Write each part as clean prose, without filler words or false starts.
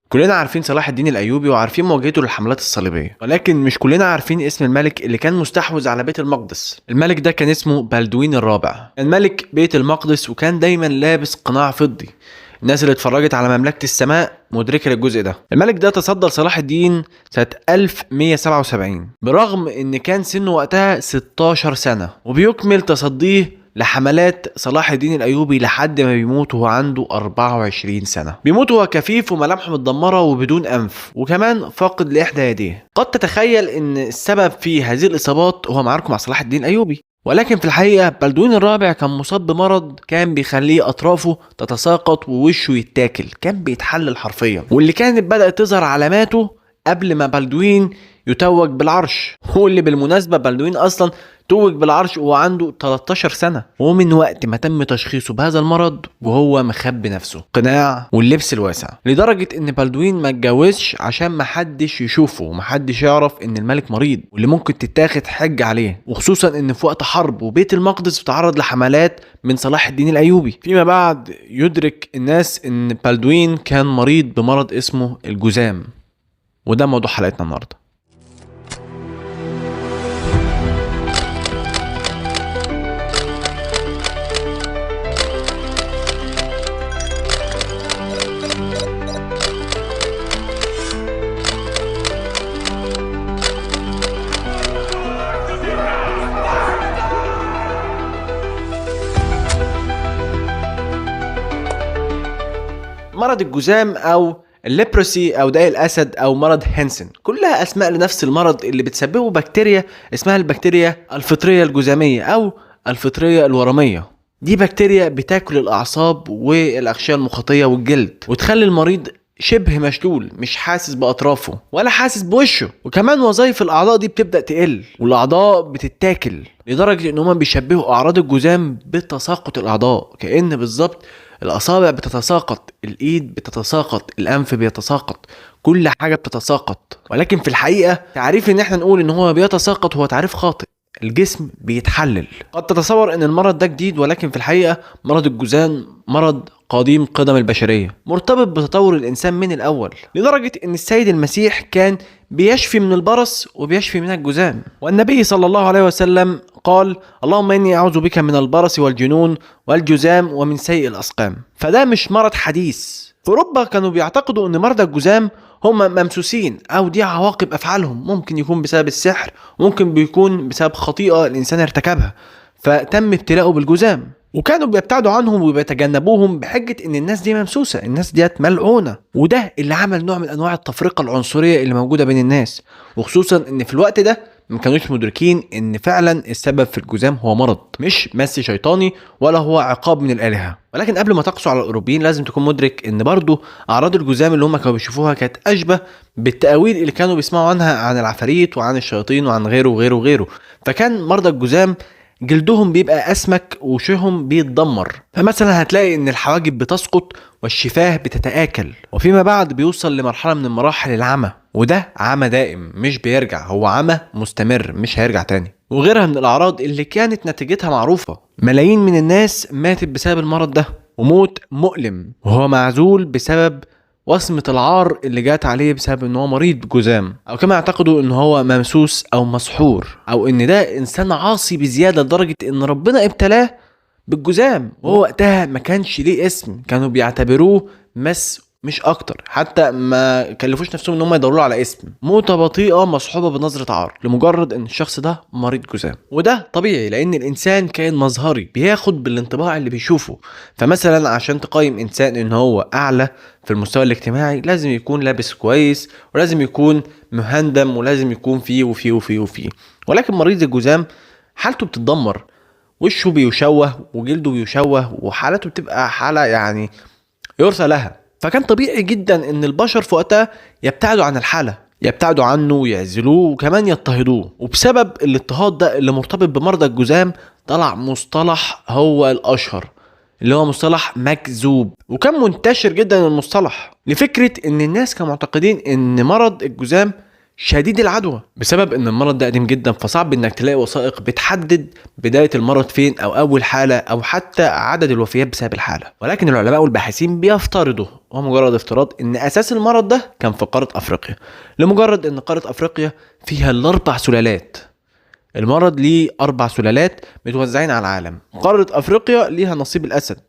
كلنا عارفين صلاح الدين الايوبي وعارفين مواجهته للحملات الصليبيه، ولكن مش كلنا عارفين اسم الملك اللي كان مستحوذ على بيت المقدس. الملك ده كان اسمه بلدوين الرابع، كان ملك بيت المقدس وكان دايما لابس قناع فضي. الناس اللي اتفرجت على مملكة السماء مدركة للجزء ده. الملك ده تصدى لصلاح الدين سنة 1177 برغم ان كان سنه وقتها 16 سنة، وبيكمل تصديه لحملات صلاح الدين الايوبي لحد ما بيموت وهو عنده 24 سنة. بيموت وهو كفيف وملامحه متدمرة وبدون انف، وكمان فاقد لاحدى يديه. قد تتخيل ان السبب في هذه الاصابات هو معاركه مع صلاح الدين الايوبي، ولكن في الحقيقة بلدوين الرابع كان مصاب بمرض كان بيخليه أطرافه تتساقط ووشه يتاكل، كان بيتحلل حرفيا، واللي كانت بدأت تظهر علاماته قبل ما بلدوين يتوج بالعرش. واللي بالمناسبة بلدوين أصلا توج بالعرش وهو عنده 13 سنة، ومن وقت ما تم تشخيصه بهذا المرض وهو مخبي نفسه قناع واللبس الواسع، لدرجة ان بلدوين ما اتجوزش عشان ما حدش يشوفه ومحدش يعرف ان الملك مريض واللي ممكن تتاخد حج عليه، وخصوصا ان في وقت حرب وبيت المقدس تعرض لحملات من صلاح الدين الايوبي. فيما بعد يدرك الناس ان بلدوين كان مريض بمرض اسمه الجذام، وده موضوع حلقتنا النهارده. مرض الجذام او الليبروسي او داء الاسد او مرض هانسن كلها اسماء لنفس المرض اللي بتسببه بكتيريا اسمها البكتيريا الفطريه الجذاميه او الفطريه الورميه. دي بكتيريا بتاكل الاعصاب والاغشيه المخاطيه والجلد وتخلي المريض شبه مشلول، مش حاسس باطرافه ولا حاسس بوشه، وكمان وظائف الاعضاء دي بتبدا تقل والاعضاء بتتاكل، لدرجه ان هم بيشبهوا اعراض الجذام بتساقط الاعضاء، كأن بالظبط الاصابع بتتساقط، الايد بتتساقط، الانف بيتساقط، كل حاجه بتتساقط. ولكن في الحقيقه تعريف ان احنا نقول ان هو بيتساقط هو تعريف خاطئ، الجسم بيتحلل. قد تتصور ان المرض ده جديد، ولكن في الحقيقه مرض الجذام مرض قديم قدم البشريه، مرتبط بتطور الانسان من الاول، لدرجه ان السيد المسيح كان بيشفي من البرص وبيشفي من الجذام. والنبي صلى الله عليه وسلم قال: اللهم اني اعوذ بك من البرص والجنون والجذام ومن سيء الاسقام. فده مش مرض حديث. في اوروبا كانوا بيعتقدوا ان مرضى الجذام هم ممسوسين او دي عواقب افعالهم، ممكن يكون بسبب السحر، ممكن بيكون بسبب خطيئه الانسان ارتكبها فتم ابتلاؤه بالجذام، وكانوا بيبتعدوا عنهم وبيتجنبوهم بحجة ان الناس دي ممسوسة، الناس ديت ملعونة. وده اللي عمل نوع من انواع التفرقة العنصرية اللي موجودة بين الناس، وخصوصا ان في الوقت ده ما كانوش مدركين ان فعلا السبب في الجذام هو مرض مش مس شيطاني ولا هو عقاب من الالهة. ولكن قبل ما تقسو على الاوروبيين لازم تكون مدرك ان برضو اعراض الجذام اللي هم كانوا بيشوفوها كانت اشبه بالتأويل اللي كانوا بيسمعوا عنها عن العفاريت وعن الشياطين وعن غيره وغيره وغيره. فكان مرضى الجذام جلدهم بيبقى اسمك ووشهم بيتدمر، فمثلا هتلاقي ان الحواجب بتسقط والشفاه بتتآكل، وفيما بعد بيوصل لمرحلة من المراحل العمى، وده عمى دائم مش بيرجع، هو عمى مستمر مش هيرجع تاني. وغيرها من الاعراض اللي كانت نتيجتها معروفة. ملايين من الناس ماتت بسبب المرض ده، وموت مؤلم، وهو معزول بسبب وصمة العار اللي جات عليه بسبب ان هو مريض بجذام، او كما اعتقدوا ان هو ممسوس او مسحور، او ان ده انسان عاصي بزيادة لدرجة ان ربنا ابتلاه بالجذام، وهو وقتها ما كانش ليه اسم، كانوا بيعتبروه مس مش اكتر، حتى ما كلفوش نفسهم ان هم يدوروا على اسم. موتة بطيئة مصحوبة بنظرة عار لمجرد ان الشخص ده مريض جذام. وده طبيعي لان الانسان كائن مظهري بياخد بالانطباع اللي بيشوفه. فمثلا عشان تقيم انسان ان هو اعلى في المستوى الاجتماعي لازم يكون لابس كويس، ولازم يكون مهندم، ولازم يكون فيه وفيه وفيه وفيه. ولكن مريض الجذام حالته بتتدمر، وشه بيشوه وجلده بيشوه، وحالته بتبقى حالة يعني يرثى لها. فكان طبيعي جدا ان البشر في وقتها يبتعدوا عن الحالة، يبتعدوا عنه ويعزلوه وكمان يضطهدوه. وبسبب الاضطهاد ده اللي مرتبط بمرضى الجذام طلع مصطلح هو الاشهر اللي هو مصطلح مكذوب، وكان منتشر جدا المصطلح لفكرة ان الناس كانوا معتقدين ان مرض الجذام شديد العدوى. بسبب ان المرض ده قديم جدا فصعب انك تلاقي وثائق بتحدد بداية المرض فين او اول حالة او حتى عدد الوفيات بسبب الحالة. ولكن العلماء والباحثين بيفترضوا، ومجرد افتراض، ان اساس المرض ده كان في قارة افريقيا، لمجرد ان قارة افريقيا فيها الاربع سلالات. المرض ليه 4 سلالات متوزعين على العالم. قارة افريقيا ليها نصيب الاسد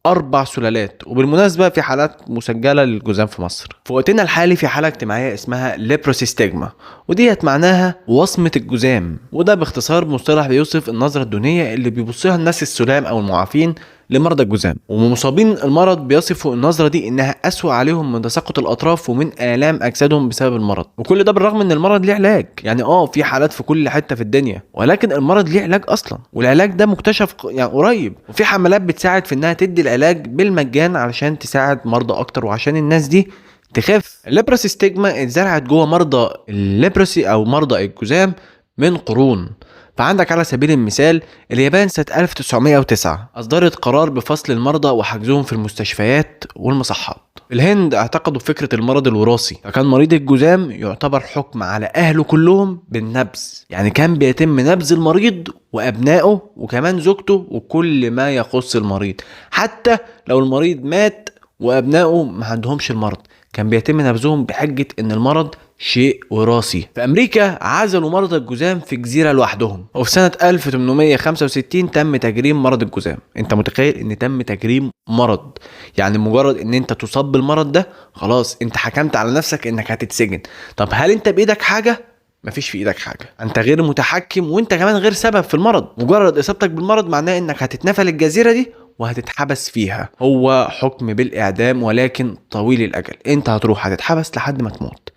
4 سلالات. وبالمناسبة في حالات مسجلة للجذام في مصر. في وقتنا الحالي في حالة اجتماعية اسمها ليبروسيستيجما، وديت معناها وصمة الجذام، وده باختصار مصطلح بيوصف النظرة الدونية اللي بيبصيها الناس السلام او المعافين لمرض الجذام. ومصابين المرض بيصفوا النظرة دي انها اسوأ عليهم من تساقط الاطراف ومن الام اجسادهم بسبب المرض. وكل ده بالرغم ان المرض ليه علاج، يعني في حالات في كل حتة في الدنيا، ولكن المرض ليه علاج اصلا، والعلاج ده مكتشف يعني قريب، وفي حملات بتساعد في انها تدي العلاج بالمجان علشان تساعد مرضى اكتر وعشان الناس دي تخف. الليبروسيستيجما اتزرعت جوه مرضى الليبروسي او مرضى الجذام من قرون. فعندك على سبيل المثال اليابان سنة 1909 أصدرت قرار بفصل المرضى وحجزهم في المستشفيات والمصحات. الهند اعتقدوا فكرة المرض الوراثي، فكان مريض الجذام يعتبر حكم على أهله كلهم بالنبذ، يعني كان بيتم نبذ المريض وأبنائه وكمان زوجته وكل ما يخص المريض، حتى لو المريض مات وأبنائه ما عندهمش المرض كان بيتم نبذهم بحجة ان المرض شيء وراثي. في امريكا عزلوا مرضى الجذام في جزيرة لوحدهم، وفي سنة 1865 تم تجريم مرض الجذام. انت متخيل ان تم تجريم مرض؟ يعني مجرد ان انت تصاب بالمرض ده خلاص انت حكمت على نفسك انك هتتسجن. طب هل انت بايدك حاجة؟ مفيش في ايدك حاجة، انت غير متحكم وانت كمان غير سبب في المرض. مجرد اصابتك بالمرض معناه انك هتتنفى الجزيرة دي وهتتحبس فيها. هو حكم بالإعدام ولكن طويل الأجل، انت هتروح هتتحبس لحد ما تموت،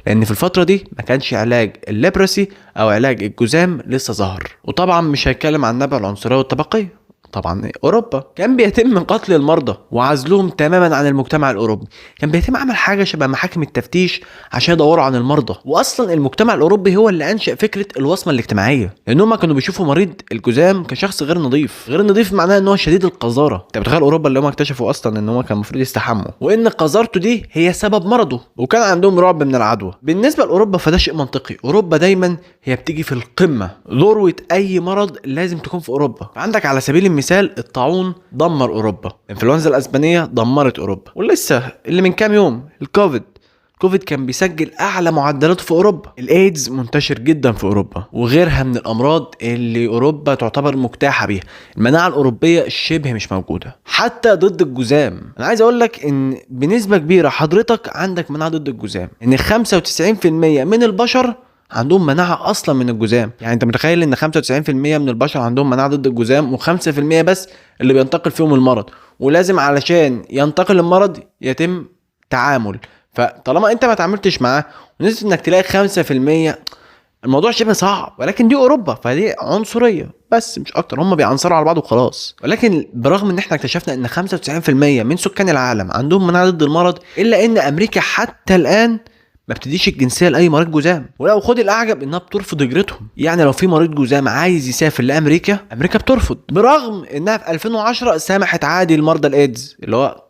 لأن في الفترة دي ما كانش علاج الليبرسي أو علاج الجذام لسه ظهر. وطبعا مش هيتكلم عن نبع العنصرية والطبقية. طبعا اوروبا كان بيتم قتل المرضى وعزلهم تماما عن المجتمع الاوروبي، كان بيتم عمل حاجه شبه محاكم التفتيش عشان يدوروا عن المرضى. واصلا المجتمع الاوروبي هو اللي انشا فكره الوصمه الاجتماعيه، لانهم كانوا بيشوفوا مريض الجذام كشخص غير نظيف. غير نظيف معناه ان هو شديد القذاره. انت بتخيل اوروبا اللي هم اكتشفوا اصلا ان هو كان المفروض يستحموا وان قذارته دي هي سبب مرضه، وكان عندهم رعب من العدوى. بالنسبه لاوروبا فده شيء منطقي، اوروبا دايما هي بتيجي في القمه، ذروه اي مرض لازم تكون في اوروبا. عندك على سبيل المثال الطاعون دمر اوروبا، الانفلونزا الاسبانيه دمرت اوروبا، ولسه اللي من كام يوم الكوفيد كان بيسجل اعلى معدلاته في اوروبا. الايدز منتشر جدا في اوروبا وغيرها من الامراض اللي اوروبا تعتبر مجتاحه بيها. المناعه الاوروبيه شبه مش موجوده حتى ضد الجذام. انا عايز اقول لك ان بنسبه كبيره حضرتك عندك مناعه ضد الجذام، ان 95% من البشر عندهم مناعة أصلا من الجذام. يعني أنت متخيل إن 95% من البشر عندهم مناعة ضد الجذام و5% بس اللي بينتقل فيهم المرض، ولازم علشان ينتقل المرض يتم تعامل. فطالما أنت ما تعاملتش معاه ونسبة إنك تلاقي 5%، الموضوع شبه صعب. ولكن دي أوروبا فدي عنصرية بس مش أكتر، هم بيعنصروا على بعض وخلاص. ولكن برغم إن إحنا اكتشفنا إن 95% من سكان العالم عندهم مناعة ضد المرض، إلا إن أمريكا حتى الآن ما بتديش الجنسيه لاي مريض جذام. ولو خد الاعجب انها بترفض هجرتهم، يعني لو في مريض جذام عايز يسافر لامريكا امريكا بترفض، برغم انها في 2010 سمحت عادي لمرضى الايدز اللي هو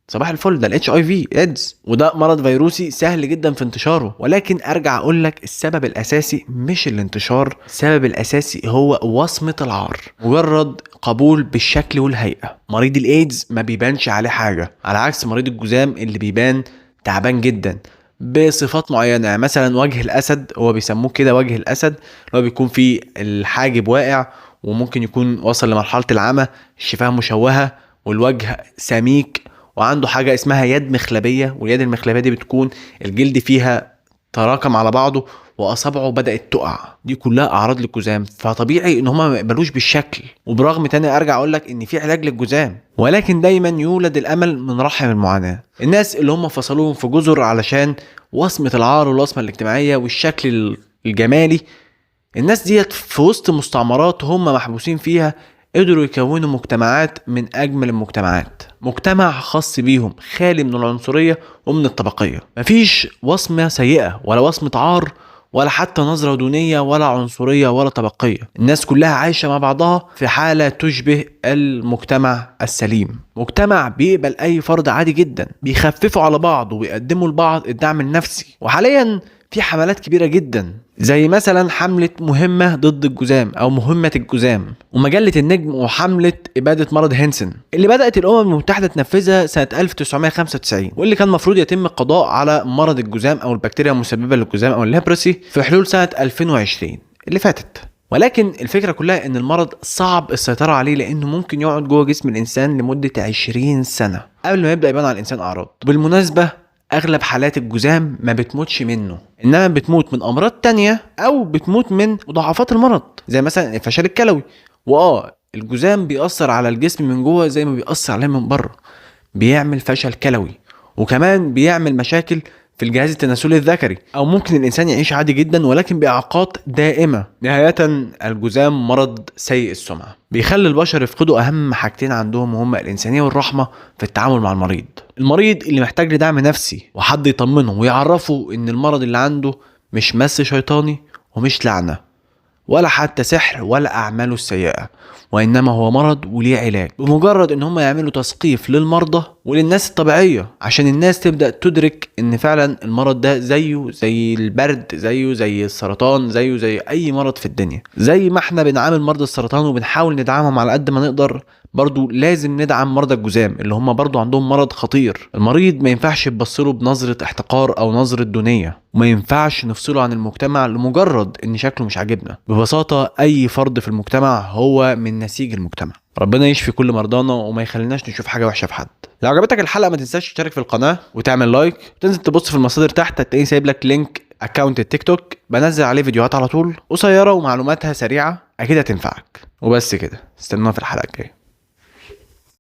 صباح الفل ده الاتش اي في ايدز، وده مرض فيروسي سهل جدا في انتشاره. ولكن ارجع اقول لك السبب الاساسي مش الانتشار، السبب الاساسي هو وصمه العار، مجرد قبول بالشكل والهيئه. مريض الايدز ما بيبانش عليه حاجه، على عكس مريض الجذام اللي بيبان تعبان جدا بصفات معينة. يعني مثلا وجه الأسد، هو بيسموه كده وجه الأسد، اللي هو بيكون فيه الحاجب واقع وممكن يكون وصل لمرحلة العمى، الشفاه مشوهة والوجه سميك، وعنده حاجة اسمها يد مخلبية، واليد المخلبية دي بتكون الجلد فيها تراكم على بعضه واصابعه بدات تقع. دي كلها اعراض للجذام، فطبيعي ان هما ما يقبلوش بالشكل. وبرغم تاني ارجع اقول لك ان في علاج للجذام، ولكن دايما يولد الامل من رحم المعاناه. الناس اللي هم فصلوهم في جزر علشان وصمه العار والوصمه الاجتماعيه والشكل الجمالي، الناس ديت في وسط مستعمرات هم محبوسين فيها قدروا يكونوا مجتمعات من أجمل المجتمعات، مجتمع خاص بيهم خالي من العنصرية ومن الطبقية. مفيش وصمة سيئة ولا وصمة عار ولا حتى نظرة دونية ولا عنصرية ولا طبقية. الناس كلها عايشة مع بعضها في حالة تشبه المجتمع السليم، مجتمع بيقبل أي فرد عادي جدا، بيخففوا على بعض وبيقدموا لبعض الدعم النفسي. وحاليا في حملات كبيرة جدا زي مثلا حملة مهمة ضد الجذام أو مهمة الجذام، ومجلة النجم، وحملة إبادة مرض هانسن اللي بدأت الأمم المتحدة تنفذها سنة 1995، واللي كان المفروض يتم القضاء على مرض الجذام أو البكتيريا المسببة للجذام أو الليبروسي في حلول سنة 2020 اللي فاتت. ولكن الفكرة كلها ان المرض صعب السيطرة عليه، لانه ممكن يقعد جوه جسم الانسان لمدة 20 سنة قبل ما يبدأ يبان على الانسان اعراض. بالمناسبة اغلب حالات الجذام ما بتموتش منه، انما بتموت من امراض تانية او بتموت من مضاعفات المرض زي مثلا الفشل الكلوي. الجذام بيأثر على الجسم من جوه زي ما بيأثر عليه من بره، بيعمل فشل كلوي، وكمان بيعمل مشاكل في الجهاز التناسلي الذكري، او ممكن الانسان يعيش عادي جدا ولكن باعاقات دائمه. نهايه، الجذام مرض سيء السمعه بيخلي البشر يفقدوا اهم حاجتين عندهم، وهما الانسانيه والرحمه في التعامل مع المريض اللي محتاج لدعم نفسي وحد يطمنه ويعرفه ان المرض اللي عنده مش مس شيطاني ومش لعنه ولا حتى سحر ولا اعماله السيئه، وانما هو مرض وليه علاج. بمجرد ان هم يعملوا تثقيف للمرضى وللناس الطبيعيه عشان الناس تبدا تدرك ان فعلا المرض ده زيه زي البرد، زيه زي السرطان، زيه زي اي مرض في الدنيا. زي ما احنا بنعامل مرضى السرطان وبنحاول ندعمهم على قد ما نقدر، برضو لازم ندعم مرضى الجذام اللي هم برضو عندهم مرض خطير. المريض ما ينفعش يبصله بنظرة احتقار او نظرة دونية، وما ينفعش نفصله عن المجتمع لمجرد ان شكله مش عاجبنا. ببساطة اي فرد في المجتمع هو من نسيج المجتمع. ربنا يشفي كل مرضانا وما يخليناش نشوف حاجة وحشة في حد. لو عجبتك الحلقة ما تنساش تشترك في القناة وتعمل لايك، وتنزل تبص في المصادر تحت هتلاقيه سايب لك لينك اكاونت التيك توك، بنزل عليه فيديوهات على طول قصيرة ومعلوماتها سريعة اكيد هتنفعك. وبس كده، استنونا في الحلقة الجاية.